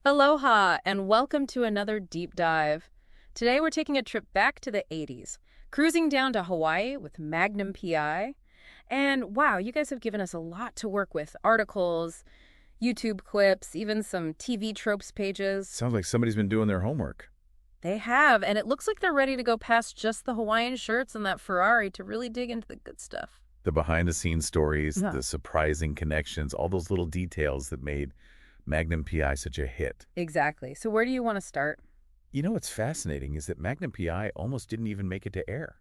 Aloha, and welcome to another deep dive. Today we're taking a trip back to the 80s, cruising down to Hawaii with Magnum P.I. And wow, you guys have given us a lot to work with. Articles, YouTube clips, even some TV tropes pages. Sounds like somebody's been doing their homework. They have, and it looks like they're ready to go past just the Hawaiian shirts and that Ferrari to really dig into the good stuff. The behind-the-scenes stories, Yeah. the surprising connections, all those little details that made Magnum P.I. such a hit. Exactly. So where do you want to start? You know what's fascinating is that Magnum P.I. almost didn't even make it to air.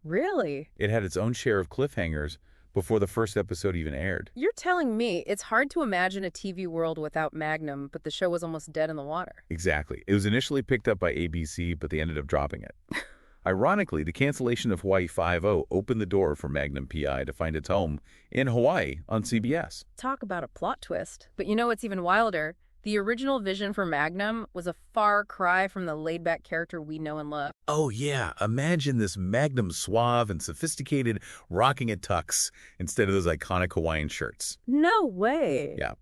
Really? It had its own share of cliffhangers before the first episode even aired. You're telling me it's hard to imagine a TV world without Magnum, but the show was almost dead in the water. Exactly. It was initially picked up by ABC, but they ended up dropping it. Ironically, the cancellation of Hawaii Five-0 opened the door for Magnum P.I. to find its home in Hawaii on CBS. Talk about a plot twist. But you know what's even wilder? The original vision for Magnum was a far cry from the laid-back character we know and love. Oh yeah, imagine this Magnum suave and sophisticated rocking a tux instead of those iconic Hawaiian shirts. No way. Yeah.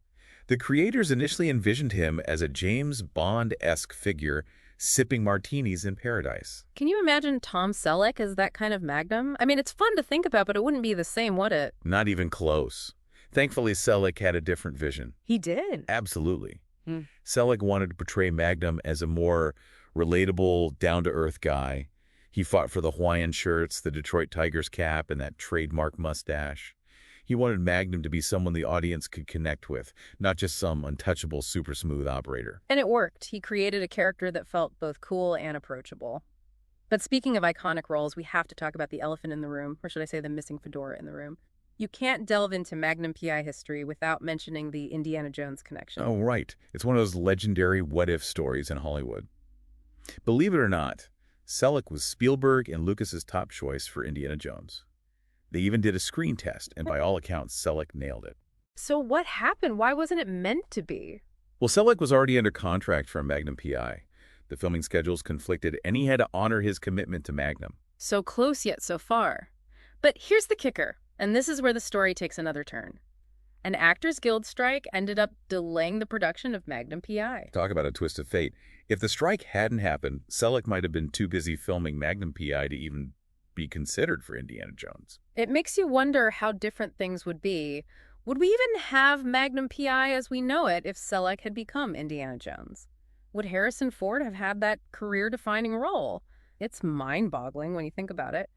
The creators initially envisioned him as a James Bond-esque figure sipping martinis in paradise. Can you imagine Tom Selleck as that kind of Magnum? I mean, it's fun to think about, but it wouldn't be the same, would it? Not even close. Thankfully, Selleck had a different vision. He did. Absolutely. Hmm. Selleck wanted to portray Magnum as a more relatable, down-to-earth guy. He fought for the Hawaiian shirts, the Detroit Tigers cap, and that trademark mustache. He wanted Magnum to be someone the audience could connect with, not just some untouchable, super smooth operator. And it worked. He created a character that felt both cool and approachable. But speaking of iconic roles, we have to talk about the elephant in the room, or should I say the missing fedora in the room. You can't delve into Magnum P.I. history without mentioning the Indiana Jones connection. Oh, right. It's one of those legendary what-if stories in Hollywood. Believe it or not, Selleck was Spielberg and Lucas's top choice for Indiana Jones. They even did a screen test, and by all accounts, Selleck nailed it. So what happened? Why wasn't it meant to be? Well, Selleck was already under contract from Magnum P.I. The filming schedules conflicted, and he had to honor his commitment to Magnum. So close yet so far. But here's the kicker, and this is where the story takes another turn. An Actors Guild strike ended up delaying the production of Magnum P.I. Talk about a twist of fate. If the strike hadn't happened, Selleck might have been too busy filming Magnum P.I. to even be considered for Indiana Jones. It makes you wonder how different things would be. Would we even have Magnum P.I. as we know it if Selleck had become Indiana Jones? Would Harrison Ford have had that career-defining role? It's mind-boggling when you think about it.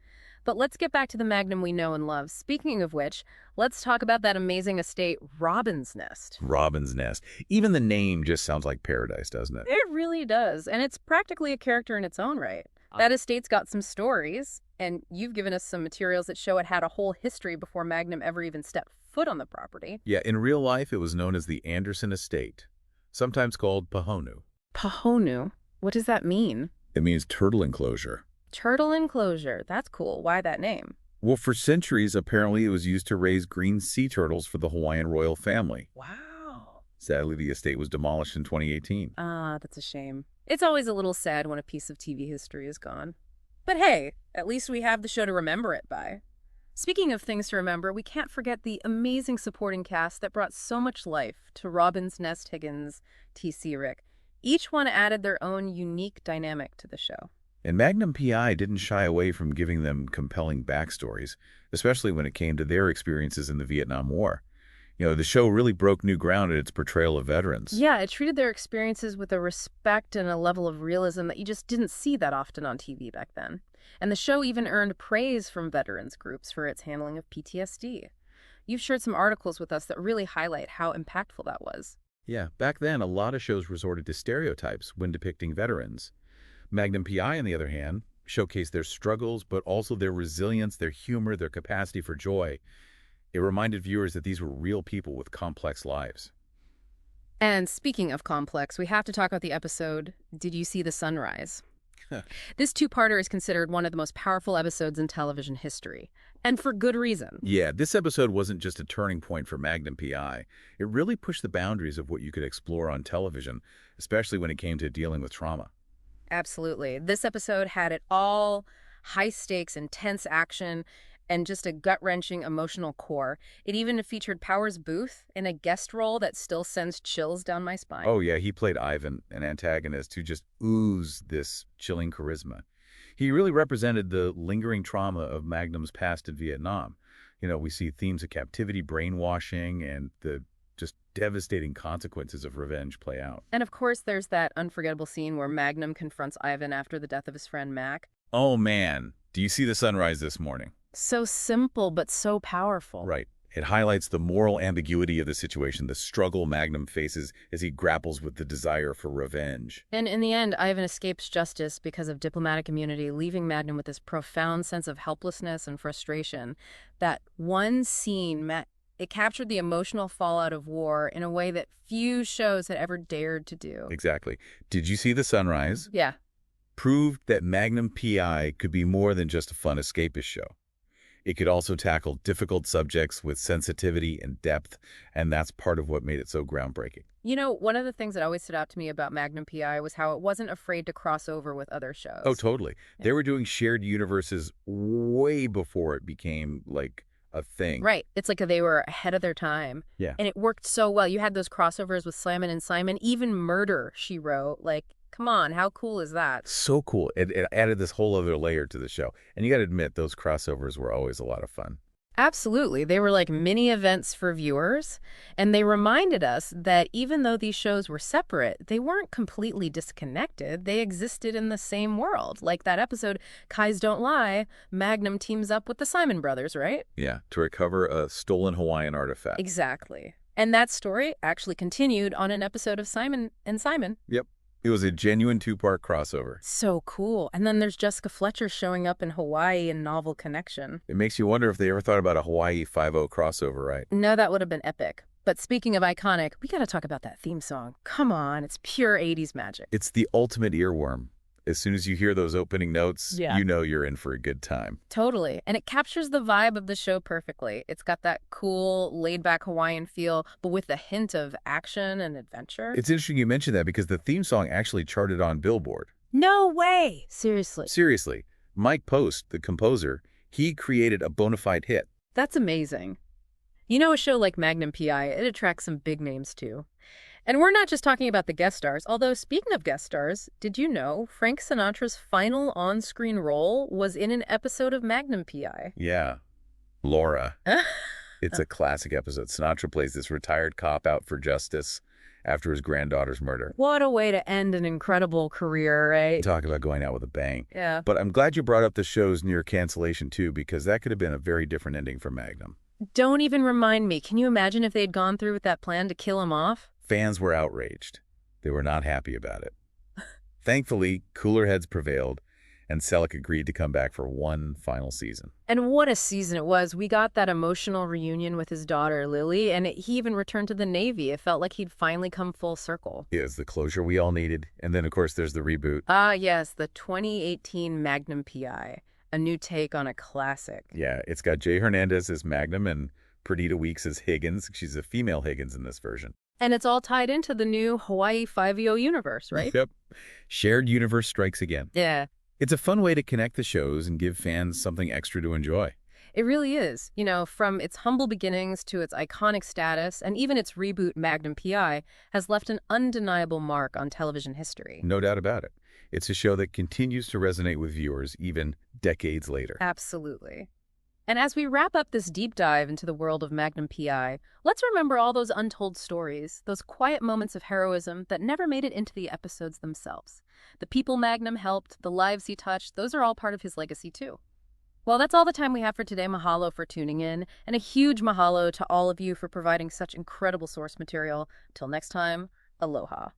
But let's get back to the Magnum we know and love. Speaking of which, let's talk about that amazing estate, Robin's Nest. Robin's Nest. Even the name just sounds like paradise, doesn't it? It really does, and it's practically a character in its own right. That estate's got some stories, and you've given us some materials that show it had a whole history before Magnum ever even stepped foot on the property. Yeah, in real life, it was known as the Anderson Estate, sometimes called Pahonu. Pahonu? What does that mean? It means turtle enclosure. Turtle enclosure. That's cool. Why that name? Well, for centuries, apparently it was used to raise green sea turtles for the Hawaiian royal family. Wow. Sadly, the estate was demolished in 2018. Ah, that's a shame. It's always a little sad when a piece of TV history is gone. But hey, at least we have the show to remember it by. Speaking of things to remember, we can't forget the amazing supporting cast that brought so much life to Robin's Nest Higgins, T.C. Rick. Each one added their own unique dynamic to the show. And Magnum P.I. didn't shy away from giving them compelling backstories, especially when it came to their experiences in the Vietnam War. You know, the show really broke new ground in its portrayal of veterans. Yeah, it treated their experiences with a respect and a level of realism that you just didn't see that often on TV back then. And the show even earned praise from veterans groups for its handling of PTSD. You've shared some articles with us that really highlight how impactful that was. Yeah, back then, a lot of shows resorted to stereotypes when depicting veterans. Magnum P.I., on the other hand, showcased their struggles, but also their resilience, their humor, their capacity for joy. It reminded viewers that these were real people with complex lives. And speaking of complex, we have to talk about the episode, Did You See the Sunrise? This two-parter is considered one of the most powerful episodes in television history, and for good reason. Yeah, this episode wasn't just a turning point for Magnum P.I. It really pushed the boundaries of what you could explore on television, especially when it came to dealing with trauma. Absolutely. This episode had it all: high stakes, intense action, and just a gut-wrenching emotional core. It even featured Powers Booth in a guest role that still sends chills down my spine. Oh, yeah, he played Ivan, an antagonist who just oozed this chilling charisma. He really represented the lingering trauma of Magnum's past in Vietnam. We see themes of captivity, brainwashing, and the just devastating consequences of revenge play out. And of course, there's that unforgettable scene where Magnum confronts Ivan after the death of his friend Mac. Oh, man. Do you see the sunrise this morning? So simple, but so powerful. Right. It highlights the moral ambiguity of the situation, the struggle Magnum faces as he grapples with the desire for revenge. And in the end, Ivan escapes justice because of diplomatic immunity, leaving Magnum with this profound sense of helplessness and frustration. That one scene, it captured the emotional fallout of war in a way that few shows had ever dared to do. Exactly. Did you see the sunrise? Yeah. Proved that Magnum P.I. could be more than just a fun escapist show. It could also tackle difficult subjects with sensitivity and depth, and that's part of what made it so groundbreaking. One of the things that always stood out to me about Magnum P.I. was how it wasn't afraid to cross over with other shows. Oh, totally. Yeah. They were doing shared universes way before it became, like, a thing. Right. It's like they were ahead of their time. Yeah. And it worked so well. You had those crossovers with Simon and Simon, even Murder, She Wrote. Like, come on, how cool is that? So cool. It added this whole other layer to the show. And you got to admit, those crossovers were always a lot of fun. Absolutely. They were like mini events for viewers, and they reminded us that even though these shows were separate, they weren't completely disconnected. They existed in the same world. Like that episode, Kais Don't Lie, Magnum teams up with the Simon brothers, right? Yeah, to recover a stolen Hawaiian artifact. Exactly. And that story actually continued on an episode of Simon and Simon. Yep. It was a genuine two-part crossover. So cool. And then there's Jessica Fletcher showing up in Hawaii in Novel Connection. It makes you wonder if they ever thought about a Hawaii 5-0 crossover, right? No, that would have been epic. But speaking of iconic, we got to talk about that theme song. Come on, it's pure 80s magic. It's the ultimate earworm. As soon as you hear those opening notes, Yeah. you know you're in for a good time. Totally. And it captures the vibe of the show perfectly. It's got that cool, laid-back Hawaiian feel, but with a hint of action and adventure. It's interesting you mentioned that because the theme song actually charted on Billboard. No way! Seriously. Seriously, Mike Post, the composer, he created a bona fide hit. That's amazing. A show like Magnum P.I., it attracts some big names too. And we're not just talking about the guest stars, although speaking of guest stars, did you know Frank Sinatra's final on-screen role was in an episode of Magnum P.I.? Yeah. Laura. It's a classic episode. Sinatra plays this retired cop out for justice after his granddaughter's murder. What a way to end an incredible career, right? Talk about going out with a bang. Yeah. But I'm glad you brought up the show's near cancellation too, because that could have been a very different ending for Magnum. Don't even remind me. Can you imagine if they'd gone through with that plan to kill him off? Fans were outraged. They were not happy about it. Thankfully, cooler heads prevailed, and Selleck agreed to come back for one final season. And what a season it was. We got that emotional reunion with his daughter, Lily, and he even returned to the Navy. It felt like he'd finally come full circle. It was the closure we all needed. And then, of course, there's the reboot. Ah, yes, the 2018 Magnum P.I., a new take on a classic. Yeah, it's got Jay Hernandez as Magnum and Perdita Weeks as Higgins. She's a female Higgins in this version. And it's all tied into the new Hawaii 5-0 universe, right? Yep. Shared universe strikes again. Yeah. It's a fun way to connect the shows and give fans something extra to enjoy. It really is. From its humble beginnings to its iconic status, and even its reboot, Magnum P.I., has left an undeniable mark on television history. No doubt about it. It's a show that continues to resonate with viewers even decades later. Absolutely. And as we wrap up this deep dive into the world of Magnum P.I., let's remember all those untold stories, those quiet moments of heroism that never made it into the episodes themselves. The people Magnum helped, the lives he touched, those are all part of his legacy too. Well, that's all the time we have for today. Mahalo for tuning in, and a huge mahalo to all of you for providing such incredible source material. Till next time, aloha.